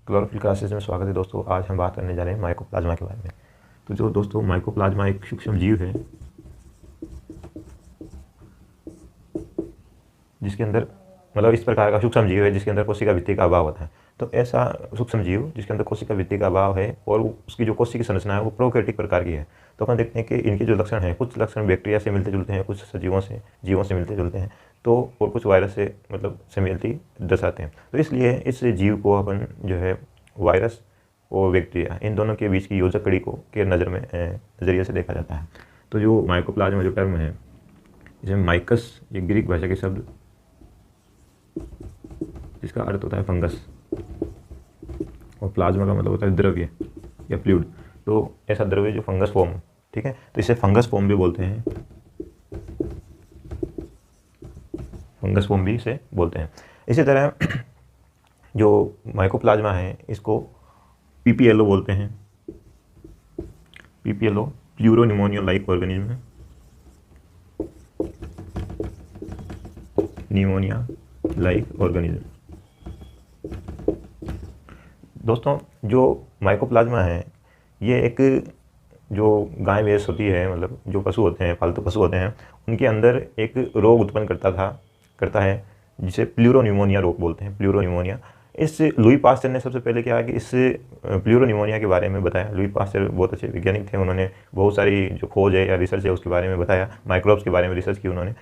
Chlorophyll classes में स्वागत है दोस्तों। आज हम बात करने जा रहे हैं माइकोप्लाज्मा के बारे में। तो जो दोस्तों माइकोप्लाज्मा एक सूक्ष्म जीव है जिसके अंदर इस प्रकार का सूक्ष्म जीव है जिसके अंदर कोशिका भित्ति का अभाव होता है। तो ऐसा सूक्ष्म जीव जिसके अंदर कोशिका भित्ति का अभाव है और उसकी जो कोशिका संरचना है वो प्रोकैरियोटिक प्रकार की है। तो अपन देखते हैं कि इनके जो लक्षण हैं, कुछ लक्षण बैक्टीरिया से मिलते जुलते हैं, कुछ सजीवों से जीवों से मिलते जुलते हैं, तो और कुछ वायरस से से मिलती दर्शाते हैं। तो इसलिए इस जीव को अपन जो है वायरस और बैक्टीरिया इन दोनों के बीच की योजक कड़ी को के नज़रिए से देखा जाता है। तो जो माइकोप्लाज्मा जो टर्म है, इसमें माइकस ये ग्रीक भाषा के शब्द जिसका अर्थ होता है फंगस, और प्लाज्मा का मतलब होता है द्रव्य या फ्लूइड। तो ऐसा द्रव्य जो फंगस फॉर्म, ठीक है, तो इसे फंगस फॉर्म भी बोलते हैं, फंगस फॉर्म भी इसे बोलते हैं। इसी तरह जो माइकोप्लाज्मा है इसको पीपीएलओ बोलते हैं। पीपीएलओ प्लूरोनिमोनिया लाइक ऑर्गेनिज्म है, निमोनिया लाइक ऑर्गेनिज्म। दोस्तों जो माइकोप्लाज्मा है ये एक जो गाय भैंस होती है, जो पशु होते हैं, पालतू पशु होते हैं, उनके अंदर एक रोग उत्पन्न करता है जिसे प्लूरोनिमोनिया रोग बोलते हैं, प्लूरोनिमोनिया। इस लुई पास्चर ने सबसे पहले क्या कि इस प्लूरोनिमोनिया के बारे में बताया। लुई पास्चर बहुत अच्छे वैज्ञानिक थे, उन्होंने बहुत सारी जो खोज है या रिसर्च है उसके बारे में बताया, माइक्रोब्स के बारे में रिसर्च की उन्होंने।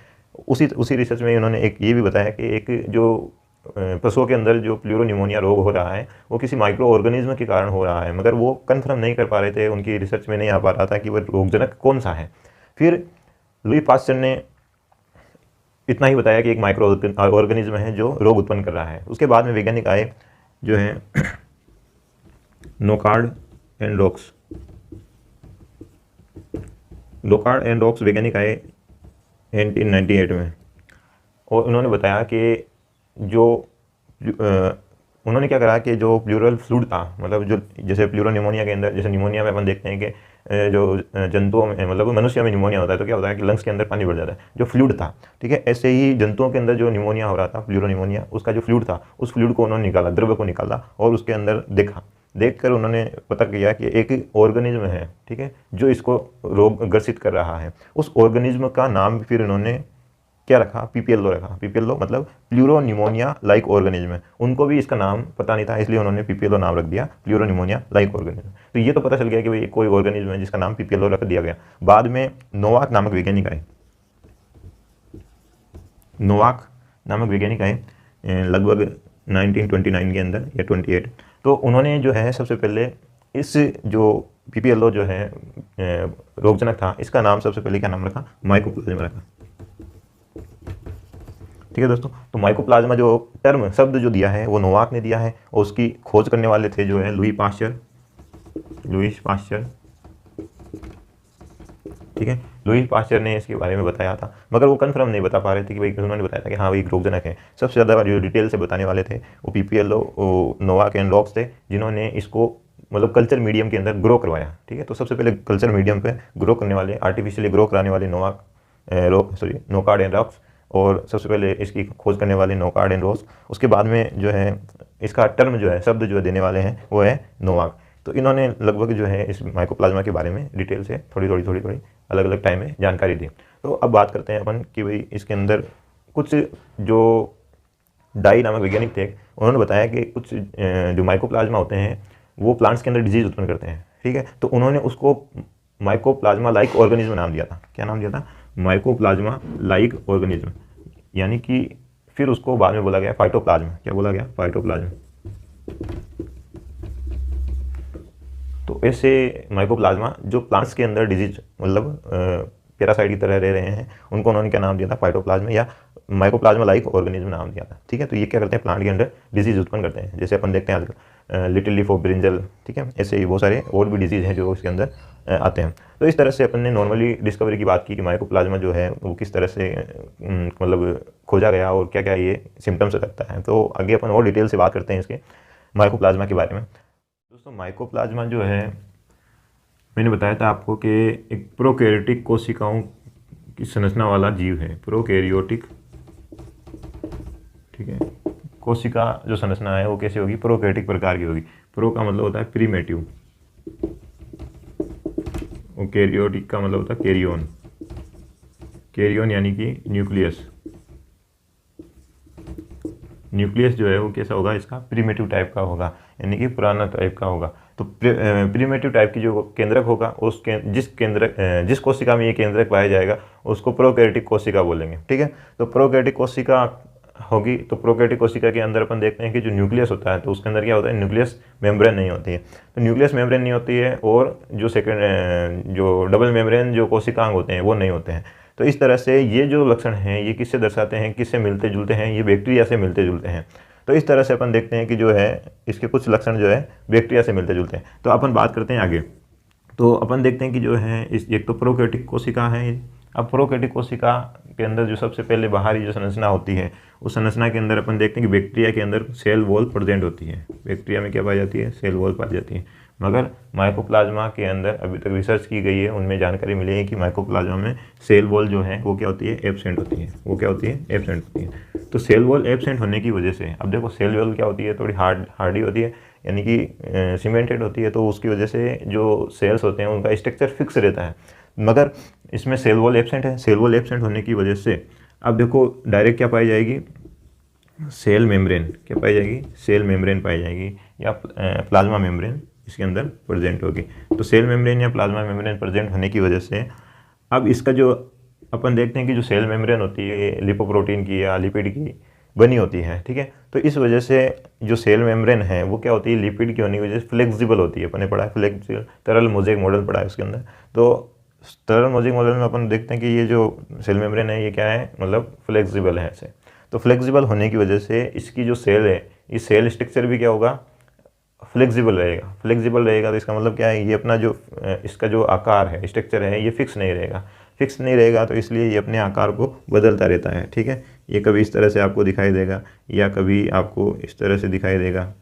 उसी रिसर्च में उन्होंने एक ये भी बताया कि एक जो पशुओं के अंदर जो प्लूरोनिमोनिया रोग हो रहा है वो किसी माइक्रो ऑर्गेनिज्म के कारण हो रहा है, मगर वो कन्फर्म नहीं कर पा रहे थे, उनकी रिसर्च में नहीं आ पा रहा था कि वह रोगजनक कौन सा है। फिर लुई पास्चर ने इतना ही बताया कि एक माइक्रो ऑर्गेनिज्म है जो रोग उत्पन्न कर रहा है। उसके बाद में वैज्ञानिक आए जो है नोकार्ड एंड रॉक्स। नोकार्ड एंड रॉक्स वैज्ञानिक आए 1998 में, और उन्होंने बताया कि जो उन्होंने क्या करा कि जो प्लूरल फ्लूइड था, जो जैसे प्लूरोनिमोनिया के अंदर, जैसे निमोनिया में अपन देखते हैं कि जो जंतुओं में मनुष्य में निमोनिया होता है तो क्या होता है कि लंग्स के अंदर पानी भर जाता है, जो फ्लूइड था, ठीक है। ऐसे ही जंतुओं के अंदर जो निमोनिया हो रहा था, प्लूरोनिमोनिया, उसका जो फ्लूइड था उस फ्लूइड को उन्होंने निकाला, द्रव्य को निकाला, और उसके अंदर देखकर उन्होंने पता किया कि एक ऑर्गेनिज्म है, ठीक है, जो इसको रोग ग्रसित कर रहा है। उस ऑर्गेनिज्म का नाम फिर इन्होंने क्या रखा, पीपीएलओ रखा। पीपीएलओ मतलब प्लूरोनिमोनिया लाइक ऑर्गेनिज्म। उनको भी इसका नाम पता नहीं था, इसलिए उन्होंने पीपीएलओ नाम रख दिया, प्लूरोनिमोनिया लाइक ऑर्गेनिज्म। तो ये तो पता चल गया कि भाई कोई ऑर्गेनिज्म है जिसका नाम पीपीएलओ रख दिया गया। बाद में नोवाक नामक वैज्ञानिक आए, नोवाक नामक वैज्ञानिक आए लगभग 1929 के अंदर या 28। तो उन्होंने जो है सबसे पहले इस जो पीपीएलओ जो है रोगजनक था, इसका नाम सबसे पहले क्या नाम रखा, माइकोप्लाज्मा रखा, ठीक है दोस्तों। तो माइकोप्लाज्मा जो टर्म शब्द जो दिया है वो नोवाक ने दिया है, और उसकी खोज करने वाले थे जो है लुई पास्चर, ठीक है। लुई पास्चर ने इसके बारे में बताया था, मगर वो कन्फर्म नहीं बता पा रहे थे कि भाई, उन्होंने बताया था कि हाँ भाई एक रोगजनक है। सबसे ज़्यादा जो डिटेल से बताने वाले थे वो पीपीएलओ, नोवाक एंड रॉक्स थे, जिन्होंने इसको कल्चर मीडियम के अंदर ग्रो करवाया, ठीक है। तो सबसे पहले कल्चर मीडियम पे ग्रो करने वाले, आर्टिफिशियली ग्रो कराने वाले नोकार्ड एंड रॉक्स, और सबसे पहले इसकी खोज करने वाले नोकार्ड एंड रॉक्स। उसके बाद में जो है इसका टर्म जो है, शब्द जो देने वाले हैं वो है नोवाक। तो इन्होंने लगभग जो है इस माइकोप्लाज्मा के बारे में डिटेल से थोड़ी अलग अलग टाइम में जानकारी दी। तो अब बात करते हैं अपन कि भाई इसके अंदर कुछ जो डाई नामक वैज्ञानिक थे, उन्होंने बताया कि कुछ जो माइकोप्लाज्मा होते हैं वो प्लांट्स के अंदर डिजीज उत्पन्न करते हैं, ठीक है। तो उन्होंने उसको माइकोप्लाज्मा लाइक ऑर्गेनिज्म नाम दिया था। क्या नाम दिया था, माइकोप्लाज्मा लाइक ऑर्गेनिज्म, यानी कि फिर उसको बाद में बोला गया फाइटोप्लाज्म। क्या बोला गया, फाइटोप्लाज्म। तो ऐसे माइकोप्लाज्मा जो प्लांट्स के अंदर डिजीज पैरासाइट की तरह रह रहे हैं, उनको उन्होंने क्या नाम दिया था, फाइटोप्लाज्म या माइकोप्लाज्मा लाइक ऑर्गेनिज्म नाम दिया था, ठीक है। तो ये क्या करते हैं, प्लांट के अंदर डिजीज उत्पन्न करते हैं, जैसे अपन देखते हैं आजकल लिटिल लीफ ऑफ ब्रिंजल, ठीक है। ऐसे ही बहुत सारे और भी डिजीज हैं जो इसके अंदर आते हैं। तो इस तरह से अपन ने नॉर्मली डिस्कवरी की बात की कि माइकोप्लाज्मा जो है वो किस तरह से खोजा गया और क्या क्या ये सिम्टम्स रखता है। तो आगे अपन और डिटेल से बात करते हैं इसके माइकोप्लाज्मा के बारे में। दोस्तों माइकोप्लाज्मा जो है, मैंने बताया था आपको कि एक प्रोकैरियोटिक कोशिकाओं की संरचना वाला जीव है, प्रोकैरियोटिक, ठीक है, कोशिका जो संरचना है वो कैसी होगी, प्रोकैरियोटिक प्रकार की होगी। प्रो का मतलब होता है प्रीमेटिव, और कैरियोटिक का मतलब होता है कैरियोन। कैरियोन यानी कि न्यूक्लियस। न्यूक्लियस जो है वो कैसा होगा, इसका प्रीमेटिव टाइप का होगा, यानी कि पुराना टाइप का होगा। तो प्रीमेटिव टाइप की जो केंद्रक होगा जिस कोशिका में ये केंद्रक पाया जाएगा उसको प्रोकैरियोटिक कोशिका बोलेंगे। ठीक है, तो प्रोकैरियोटिक कोशिका होगी। तो प्रोकैरियोटिक कोशिका के अंदर अपन देखते हैं कि जो न्यूक्लियस होता है तो उसके अंदर क्या होता है, न्यूक्लियस मेम्ब्रेन नहीं होती है। तो न्यूक्लियस मेम्ब्रेन नहीं होती है, और जो डबल मेम्ब्रेन जो कोशिकांग होते हैं वो नहीं होते हैं। तो इस तरह से ये जो लक्षण हैं ये किससे दर्शाते हैं, किससे मिलते जुलते हैं, ये बैक्टीरिया से मिलते जुलते हैं। तो इस तरह से अपन देखते हैं कि जो है इसके कुछ लक्षण जो है बैक्टीरिया से मिलते जुलते हैं। तो अपन बात करते हैं आगे। तो अपन देखते हैं कि जो है एक तो प्रोकैरियोटिक कोशिका है। अब प्रोकैरियोटिक कोशिका के अंदर जो सबसे पहले बाहरी जो संरचना होती है उस संरचना के अंदर अपन देखते हैं कि बैक्टीरिया के अंदर सेल वॉल प्रेजेंट होती है। बैक्टीरिया में क्या पाई जाती है, सेल वॉल पाई जाती है। मगर माइकोप्लाज्मा के अंदर अभी तक रिसर्च की गई है, उनमें जानकारी मिली है कि माइकोप्लाज्मा में सेल वॉल जो है वो क्या होती है, एब्सेंट होती है। वो क्या होती है, एब्सेंट होती है। तो सेल वॉल एब्सेंट होने की वजह से, अब देखो सेल वॉल क्या होती है, थोड़ी हार्डी होती है, यानी कि सीमेंटेड होती है। तो उसकी वजह से जो सेल्स होते हैं उनका स्ट्रक्चर फिक्स रहता है। मगर इसमें सेल वॉल एब्सेंट है। सेल वॉल एब्सेंट होने की वजह से अब देखो डायरेक्ट क्या पाई जाएगी, सेल मेम्ब्रेन क्या पाई जाएगी, सेल मेम्ब्रेन पाई जाएगी, या प्लाज्मा मेम्ब्रेन इसके अंदर प्रेजेंट होगी। तो सेल मेम्ब्रेन या प्लाज्मा मेम्ब्रेन प्रेजेंट होने की वजह से अब इसका जो अपन देखते हैं कि जो सेल मेम्ब्रेन होती है लिपोप्रोटीन की या लिपिड की बनी होती है। ठीक है, तो इस वजह से जो सेल मेम्ब्रेन है वो क्या होती है, लिपिड की होने की वजह से फ्लेक्सिबल होती है। अपन ने पढ़ा है फ्लेक्सिबल, तरल मोज़ेक मॉडल पढ़ा है उसके अंदर। तो तरल मोज़ेक मॉडल में अपन देखते हैं कि ये जो सेल मेम्ब्रेन है ये क्या है, मतलब फ्लेक्सिबल है ऐसे। तो फ्लेक्सिबल होने की वजह से इसकी जो सेल है, इस सेल स्ट्रक्चर भी क्या होगा, फ्लेक्सिबल रहेगा। फ्लेक्सिबल रहेगा तो इसका मतलब क्या है, ये अपना जो इसका जो आकार है, स्ट्रक्चर है, ये फिक्स नहीं रहेगा। फिक्स नहीं रहेगा तो इसलिए ये अपने आकार को बदलता रहता है। ठीक है, ये कभी इस तरह से आपको दिखाई देगा या कभी आपको इस तरह से दिखाई देगा।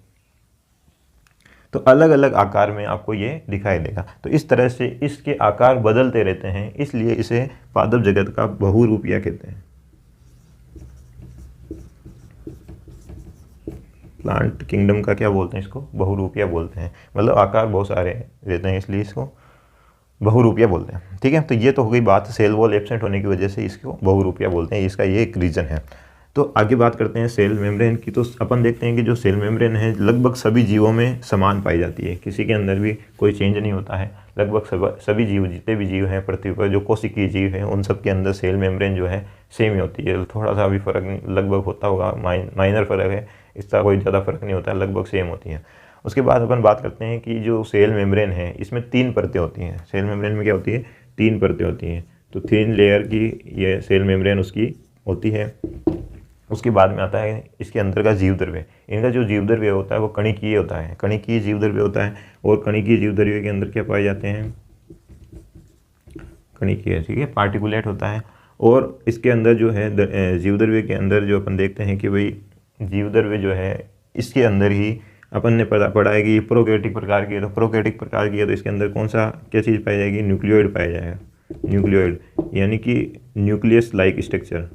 तो अलग अलग आकार में आपको ये दिखाई देगा। तो इस तरह से इसके आकार बदलते रहते हैं, इसलिए इसे पादप जगत का बहुरूपिया कहते हैं। प्लांट किंगडम का क्या बोलते हैं, इसको बहुरूपिया बोलते हैं। मतलब आकार बहुत सारे रहते हैं इसलिए इसको बहुरूपिया बोलते हैं। ठीक है, तो ये तो हो गई बात सेल वॉल एब्सेंट होने की वजह से इसको बहुरूपिया बोलते हैं, इसका ये एक रीज़न है। तो आगे बात करते हैं सेल मेम्ब्रेन की। तो अपन देखते हैं कि जो सेल मेम्ब्रेन है लगभग सभी जीवों में समान पाई जाती है, किसी के अंदर भी कोई चेंज नहीं होता है। लगभग सभी जीव, जितने भी जीव हैं पृथ्वी पर, जो कोशिकीय जीव हैं, उन सब के अंदर सेल मेम्ब्रेन जो है सेम ही होती है। थोड़ा सा भी फर्क नहीं, लगभग होता होगा, माइनर फ़र्क है, इसका कोई ज़्यादा फर्क नहीं होता है, लगभग सेम होती है। उसके बाद अपन बात करते हैं कि जो सेल मेम्ब्रेन है इसमें 3 परतें होती हैं। सेल मेम्ब्रेन में क्या होती है, 3 परतें होती हैं। तो 3 लेयर की ये सेल मेम्ब्रेन उसकी होती है। उसके बाद में आता है इसके अंदर का जीवद्रव्य। इनका जो जीवद्रव्य होता है वो कणिकीय होता है, कणिकीय जीवद्रव्य होता है। और कणिकीय जीवद्रव्य के अंदर क्या पाए जाते हैं, कणिकीय, ठीक है, पार्टिकुलेट होता है। और इसके अंदर जो है जीवद्रव्य के अंदर जो अपन देखते हैं कि भाई जीवद्रव्य जो है इसके अंदर ही अपन ने पढ़ा है कि प्रोकैरियोटिक प्रकार की है। तो प्रोकैरियोटिक प्रकार की है तो इसके अंदर कौन सा क्या चीज़ पाई जाएगी, न्यूक्लियोइड पाया जाएगा। न्यूक्लियोइड यानी कि न्यूक्लियस लाइक स्ट्रक्चर।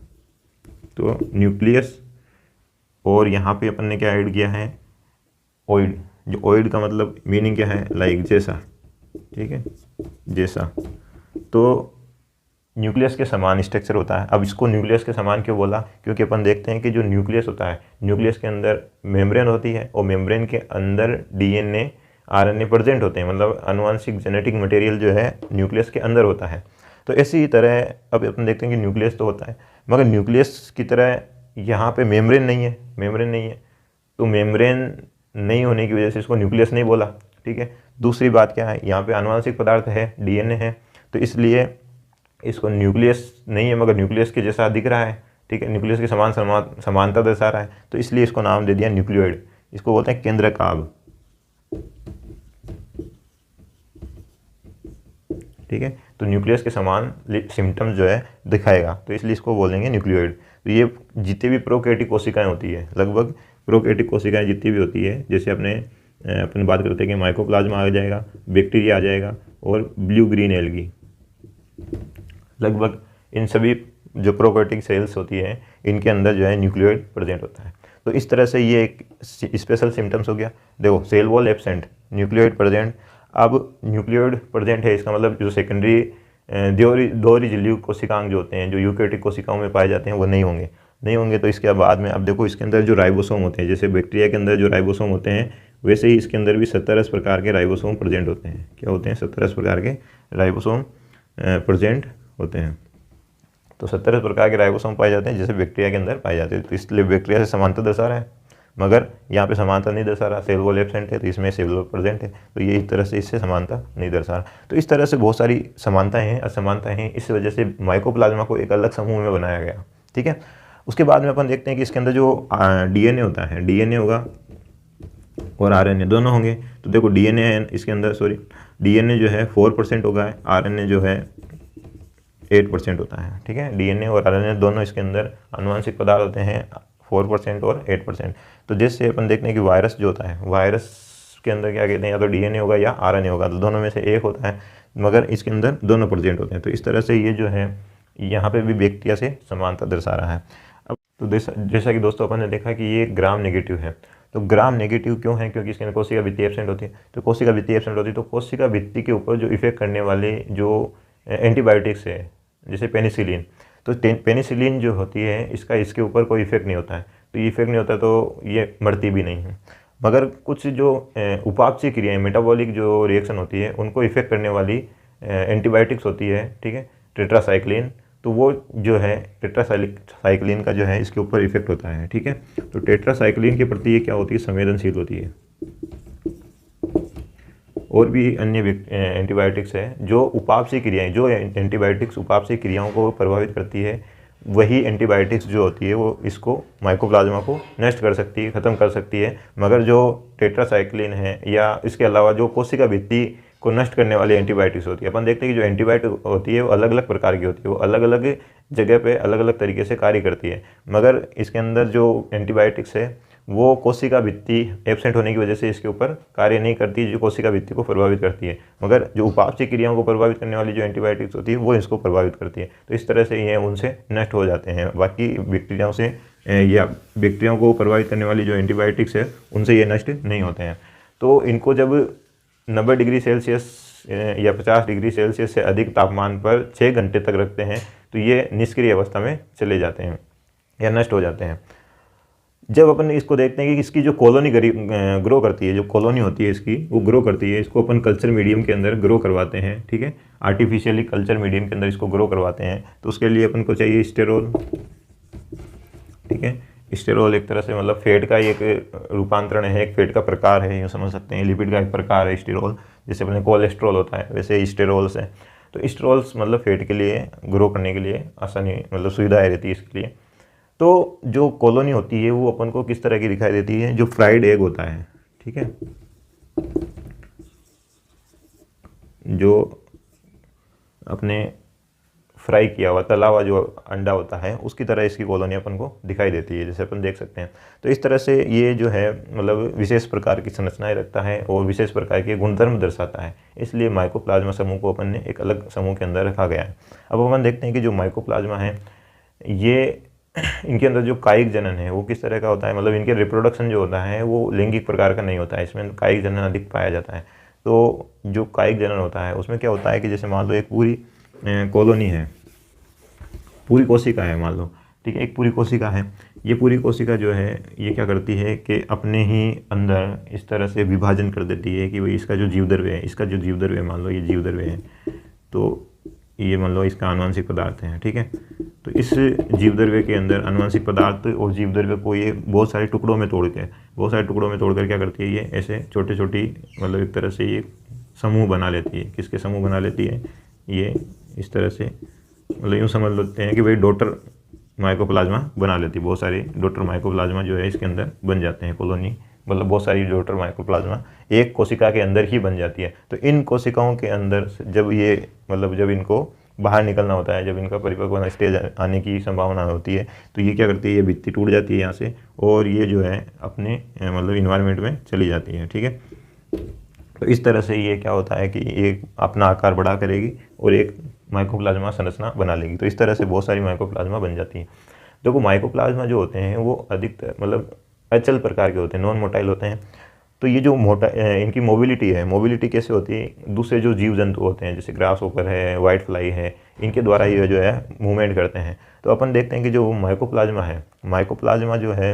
तो न्यूक्लियस, और यहाँ पे अपन ने क्या ऐड किया है, ओइड। जो ओइड का मतलब मीनिंग क्या है, लाइक, जैसा। ठीक है, जैसा। तो न्यूक्लियस के समान स्ट्रक्चर होता है। अब इसको न्यूक्लियस के समान क्यों बोला, क्योंकि अपन देखते हैं कि जो न्यूक्लियस होता है, न्यूक्लियस के अंदर मेम्ब्रेन होती है और मेम्ब्रेन के अंदर डीएनए आरएनए प्रेजेंट होते हैं। मतलब आनुवांशिक जेनेटिक मटेरियल जो है न्यूक्लियस के अंदर होता है। तो इसी तरह अब अपन देखते हैं कि न्यूक्लियस तो होता है, मगर न्यूक्लियस की तरह यहाँ पे मेम्ब्रेन नहीं है, मेम्ब्रेन नहीं है। तो मेम्ब्रेन नहीं होने की वजह से इसको न्यूक्लियस नहीं बोला। ठीक है, दूसरी बात क्या है, यहाँ पे आनुवांशिक पदार्थ है, डीएनए है, तो इसलिए इसको न्यूक्लियस नहीं है मगर न्यूक्लियस के जैसा दिख रहा है। ठीक है, न्यूक्लियस की समानता दर्शा रहा है, तो इसलिए इसको नाम दे दिया न्यूक्लियोइड। इसको बोलते हैं केंद्रकाभ। ठीक है, तो न्यूक्लियस के समान सिम्टम्स जो है दिखाएगा, तो इसलिए इसको बोलेंगे न्यूक्लियोइड। तो ये जितनी भी प्रोकैरियोटिक कोशिकाएं होती है, लगभग प्रोकैरियोटिक कोशिकाएं जितनी भी होती है, जैसे अपने बात करते हैं कि माइकोप्लाज्मा आ जाएगा, बैक्टीरिया आ जाएगा और ब्लू ग्रीन एल्गी, लगभग इन सभी जो प्रोकैरियोटिक सेल्स होती है इनके अंदर जो है न्यूक्लियोइड प्रेजेंट होता है। तो इस तरह से ये एक स्पेशल सिम्टम्स हो गया। देखो cell wall absent, nucleoid present. अब न्यूक्लियोइड प्रेजेंट है, इसका मतलब जो सेकेंडरी दोहरी झिल्ली कोशिकांग जो होते हैं, जो यूकेरियोटिक कोशिकाओं में पाए जाते हैं, वो नहीं होंगे। तो इसके बाद में अब देखो इसके अंदर जो राइबोसोम होते हैं, जैसे बैक्टीरिया के अंदर जो राइबोसोम होते हैं, वैसे ही इसके अंदर भी 70 प्रकार के राइबोसोम प्रेजेंट होते हैं। क्या होते हैं? 70 प्रकार के राइबोसोम प्रेजेंट होते हैं। तो 70 प्रकार के राइबोसोम पाए जाते हैं जैसे बैक्टीरिया के अंदर पाए जाते हैं। तो इसलिए बैक्टीरिया से समानता दर्शा रहा है, मगर यहाँ पे समानता नहीं दर्शा रहा। सेल वॉल एब्सेंट है तो इसमें सेल वॉल प्रेजेंट है, तो ये इस तरह से इससे समानता नहीं दर्शा रहा। तो इस तरह से बहुत सारी समानताएं हैं, असमानताएं हैं। इस वजह से माइकोप्लाज्मा को एक अलग समूह में बनाया गया। ठीक है, उसके बाद में अपन देखते हैं कि इसके अंदर जो डीएनए होता है, डीएनए होगा और आरएनए दोनों होंगे। तो देखो डीएनए है इसके अंदर, डीएनए जो है 4% होगा, आरएनए जो है 8% होता है। ठीक है, डीएनए और आरएनए दोनों इसके अंदर आनुवंशिक पदार्थ होते हैं, 4% और 8%। तो जैसे अपन देखते हैं कि वायरस जो होता है, वायरस के अंदर क्या कहते हैं, या तो डीएनए होगा या आरएनए होगा, तो दोनों में से एक होता है, मगर इसके अंदर दोनों प्रेजेंट होते हैं। तो इस तरह से ये जो है यहाँ पे भी बैक्टीरिया से समानता दर्शा रहा है। अब तो जैसा कि दोस्तों अपन ने देखा कि ये ग्राम नेगेटिव है। तो ग्राम नेगेटिव क्यों है? क्योंकि इसके अंदर कोशिका भित्ति एब्सेंट होती है। तो कोशिका भित्ति एब्सेंट होती है तो कोशिका भित्ति के ऊपर जो इफेक्ट करने वाले जो एंटीबायोटिक्स है, जैसे पेनिसिलिन, तो पेनिसिलिन जो होती है इसका इसके ऊपर कोई इफेक्ट नहीं होता है। तो ये इफेक्ट नहीं होता तो ये मरती भी नहीं है। मगर कुछ जो उपापचय क्रियाएं, मेटाबॉलिक जो रिएक्शन होती है, उनको इफेक्ट करने वाली एंटीबायोटिक्स होती है, ठीक है, टेट्रासाइक्लिन, तो वो जो है टेट्रासाइक्लिन का जो है इसके ऊपर इफेक्ट होता है। ठीक है, तो टेट्रासाइक्लिन के प्रति ये क्या होती है? संवेदनशील होती है। और भी अन्य एंटीबायोटिक्स है जो उपापचय क्रियाएं, जो एंटीबायोटिक्स उपापचय क्रियाओं को प्रभावित करती है, वही एंटीबायोटिक्स जो होती है वो इसको माइकोप्लाज्मा को नष्ट कर सकती है, ख़त्म कर सकती है। मगर जो टेट्रासाइक्लिन है या इसके अलावा जो कोशिका भित्ति को नष्ट करने वाली एंटीबायोटिक्स होती है, अपन देखते हैं कि जो एंटीबायोटिक होती है वो अलग अलग प्रकार की होती है, वो अलग अलग जगह पे अलग अलग तरीके से कार्य करती है। मगर इसके अंदर जो एंटीबायोटिक्स है वो कोशिका भित्ति एब्सेंट होने की वजह से इसके ऊपर कार्य नहीं करती, जो कोशिका भित्ति को प्रभावित करती है। मगर जो उपापचय क्रियाओं को प्रभावित करने वाली जो एंटीबायोटिक्स होती है वो इसको प्रभावित करती है। तो इस तरह से ये उनसे नष्ट हो जाते हैं। बाकी बैक्टीरियाओं से या बैक्टीरियाओं को प्रभावित करने वाली जो एंटीबायोटिक्स है उनसे ये नष्ट नहीं होते हैं। तो इनको जब 90 डिग्री सेल्सियस या 50 डिग्री सेल्सियस से अधिक तापमान पर 6 घंटे तक रखते हैं तो ये निष्क्रिय अवस्था में चले जाते हैं या नष्ट हो जाते हैं। जब अपन इसको देखते हैं कि इसकी जो कॉलोनी ग्रो करती है, जो कॉलोनी होती है इसकी वो ग्रो करती है, इसको अपन कल्चर मीडियम के अंदर ग्रो करवाते हैं। ठीक है, आर्टिफिशियली कल्चर मीडियम के अंदर इसको ग्रो करवाते हैं। तो उसके लिए अपन को चाहिए स्टेरोल। ठीक है, स्टेरोल एक तरह से मतलब फैट का एक रूपांतरण है, एक फैट का प्रकार है, यूँ समझ सकते हैं। लिपिड का एक प्रकार है स्टेरोल, जैसे अपने कोलेस्ट्रॉल होता है वैसे स्टेरोल्स है। तो स्टेरोल्स मतलब फैट के लिए ग्रो करने के लिए आसानी, मतलब सुविधाएँ रहती है इसके लिए। तो जो कॉलोनी होती है वो अपन को किस तरह की दिखाई देती है? जो फ्राइड एग होता है, ठीक है, जो अपने फ्राई किया हुआ तला हुआ जो अंडा होता है उसकी तरह इसकी कॉलोनी अपन को दिखाई देती है, जैसे अपन देख सकते हैं। तो इस तरह से ये जो है मतलब विशेष प्रकार की संरचनाएं रखता है और विशेष प्रकार के गुणधर्म दर्शाता है। इसलिए माइकोप्लाज्मा समूह को अपन ने एक अलग समूह के अंदर रखा गया है। अब अपन देखते हैं कि जो माइकोप्लाज्मा है ये इनके अंदर जो कायिक जनन है वो किस तरह का होता है, मतलब इनके रिप्रोडक्शन जो होता है वो लैंगिक प्रकार का नहीं होता है, इसमें कायिक जनन अधिक पाया जाता है। तो जो कायिक जनन होता है उसमें क्या होता है कि जैसे मान लो एक पूरी कॉलोनी है, पूरी कोशिका है मान लो, ठीक है, एक पूरी कोशिका है। ये पूरी कोशिका जो है ये क्या करती है कि अपने ही अंदर इस तरह से विभाजन कर देती है कि भाई इसका जो जीवद्रव्य है, इसका जो जीवद्रव्य मान लो ये जीवद्रव्य है, तो ये मान लो इसका आनुवंशिक पदार्थ है। ठीक है, तो इस जीवद्रव्य के अंदर आनुवंशिक पदार्थ और जीवद्रव्य को ये बहुत सारे टुकड़ों में तोड़कर क्या करती है, ये ऐसे छोटी छोटी मतलब एक तरह से ये समूह बना लेती है। किसके समूह बना लेती है? ये इस तरह से मतलब यूँ समझ लेते हैं कि भाई डॉटर माइकोप्लाज्मा बना लेती है। बहुत सारी डॉटर माइकोप्लाज्मा जो है इसके अंदर बन जाते हैं, कॉलोनी मतलब बहुत सारी डॉटर माइकोप्लाज्मा एक कोशिका के अंदर ही बन जाती है। तो इन कोशिकाओं के अंदर जब ये मतलब जब इनको बाहर निकलना होता है, जब इनका परिपक्व स्टेज आने की संभावना होती है, तो ये क्या करती है, ये भित्ति टूट जाती है यहाँ से और ये जो है अपने मतलब इन्वायरमेंट में चली जाती है। ठीक है, तो इस तरह से ये क्या होता है कि ये अपना आकार बड़ा करेगी और एक माइकोप्लाज्मा संरचना बना लेगी। तो इस तरह से बहुत सारी माइकोप्लाज्मा बन जाती है। देखो माइकोप्लाज्मा जो होते हैं वो अधिकतर मतलब अचल प्रकार के होते हैं, नॉन मोटाइल होते हैं। तो ये जो इनकी मोबिलिटी है, मोबिलिटी कैसे होती है, दूसरे जो जीव जंतु होते हैं जैसे ग्रास होपर है, वाइट फ्लाई है, इनके द्वारा ये जो है मूवमेंट करते हैं। तो अपन देखते हैं कि जो माइकोप्लाज्मा है, माइकोप्लाज्मा जो है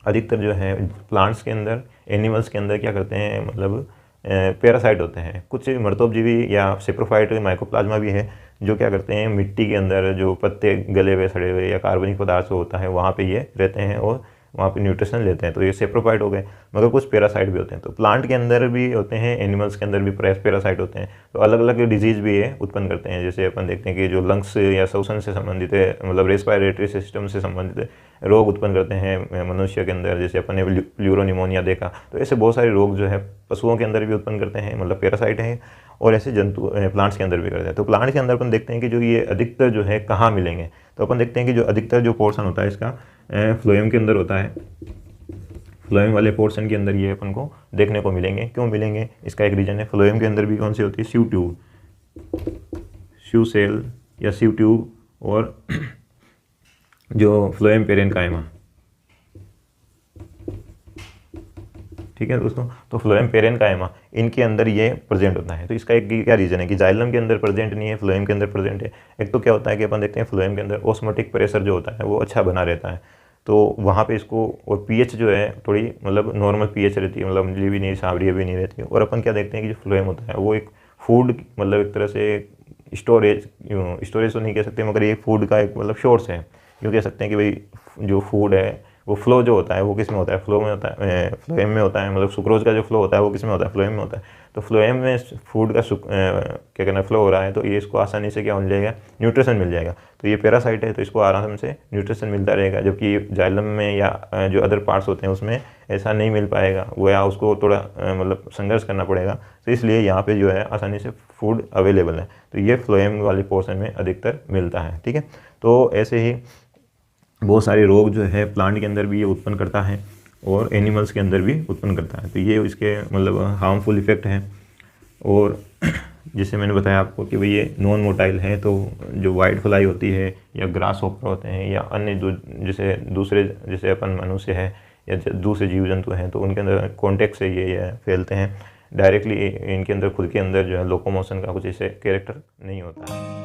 अधिकतर जो है प्लांट्स के अंदर, एनिमल्स के अंदर क्या करते हैं, मतलब पैरासाइट होते हैं। कुछ मर्तोपजीवी या सेप्रोफाइट माइकोप्लाज्मा भी है जो क्या करते हैं, मिट्टी के अंदर जो पत्ते गले हुए, सड़े हुए या कार्बनिक पदार्थ होता है वहाँ पे ये रहते हैं और वहाँ पे न्यूट्रिशन लेते हैं। तो ये सेप्रोफाइट हो गए। मगर कुछ पैरासाइट भी होते हैं। तो प्लांट के अंदर भी होते हैं, एनिमल्स के अंदर भी पैरासाइट होते हैं। तो अलग अलग डिजीज़ भी ये उत्पन्न करते हैं। जैसे अपन देखते हैं कि जो लंग्स या श्वसन से संबंधित है, मतलब रेस्पिरेटरी सिस्टम से संबंधित रोग उत्पन्न करते हैं मनुष्य के अंदर, जैसे अपन ने प्लूरोनिमोनिया देखा। तो ऐसे बहुत सारे रोग जो है पशुओं के अंदर भी उत्पन्न करते हैं, मतलब पैरासाइट हैं, और ऐसे जंतु प्लांट्स के अंदर भी करते हैं। तो प्लांट के अंदर अपन देखते हैं कि जो ये अधिकतर जो है कहाँ मिलेंगे। तो अपन देखते हैं कि जो अधिकतर जो पोर्शन होता है इसका फ्लोएम के अंदर होता है। फ्लोएम वाले पोर्शन के अंदर ये अपन को देखने को मिलेंगे। क्यों मिलेंगे, इसका एक रीज़न है। फ्लोएम के अंदर भी कौन सी होती है, स्यू ट्यूब, स्यू सेल या स्यू ट्यूब, और जो फ्लोएम पेरेन्काइमा, ठीक है दोस्तों। तो फ्लोएम पेरेन्काइमा इनके अंदर ये प्रेजेंट होता है। तो इसका एक क्या रीज़न है कि जाइलम के अंदर प्रेजेंट नहीं है, फ्लोएम के अंदर प्रेजेंट है। एक तो क्या होता है कि अपन देखते हैं फ्लोएम के अंदर ऑस्मोटिक प्रेशर जो होता है वो अच्छा बना रहता है, तो वहाँ पे इसको, और पीएच जो है थोड़ी मतलब नॉर्मल पीएच रहती है, मतलब अम्लीय भी नहीं, सांवरीय भी नहीं रहती है। और अपन क्या देखते हैं कि जो फ्लोएम होता है वो एक फूड, मतलब एक तरह से स्टोरेज तो नहीं कह सकते, मगर ये फूड का एक मतलब सोर्स है। यूँ कह सकते हैं कि भाई जो फूड है वो फ्लो जो होता है वो किस में होता है, फ्लो में होता है, फ्लोएम में होता है। मतलब सुक्रोज का जो फ्लो होता है वो किस में होता है, फ्लोएम में होता है। तो फ्लोएम में फूड का क्या कहना है, फ्लो हो रहा है, तो ये इसको आसानी से क्या मिल जाएगा, न्यूट्रिशन मिल जाएगा। तो ये पैरासाइट है तो इसको आराम से न्यूट्रिशन मिलता रहेगा, जबकि जाइलम में या जो अदर पार्ट्स होते हैं उसमें ऐसा नहीं मिल पाएगा, वो या उसको थोड़ा मतलब संघर्ष करना पड़ेगा। तो इसलिए यहाँ पे जो है आसानी से फूड अवेलेबल है। तो ये फ्लोएम वाले पोर्शन में अधिकतर मिलता है, ठीक है। तो ऐसे ही बहुत सारे रोग जो है प्लांट के अंदर भी ये उत्पन्न करता है और एनिमल्स के अंदर भी उत्पन्न करता है। तो ये इसके मतलब हार्मफुल इफ़ेक्ट हैं। और जैसे मैंने बताया आपको कि भाई ये नॉन मोटाइल है, तो जो वाइट फ्लाई होती है या ग्रास होपर होते हैं या अन्य जैसे दूसरे, जैसे अपन मनुष्य है या दूसरे जीव जंतु हैं, तो उनके अंदर कॉन्टेक्ट से ये फैलते हैं डायरेक्टली। इनके अंदर खुद के अंदर जो है लोकोमोशन का कुछ ऐसे कैरेक्टर नहीं होता है।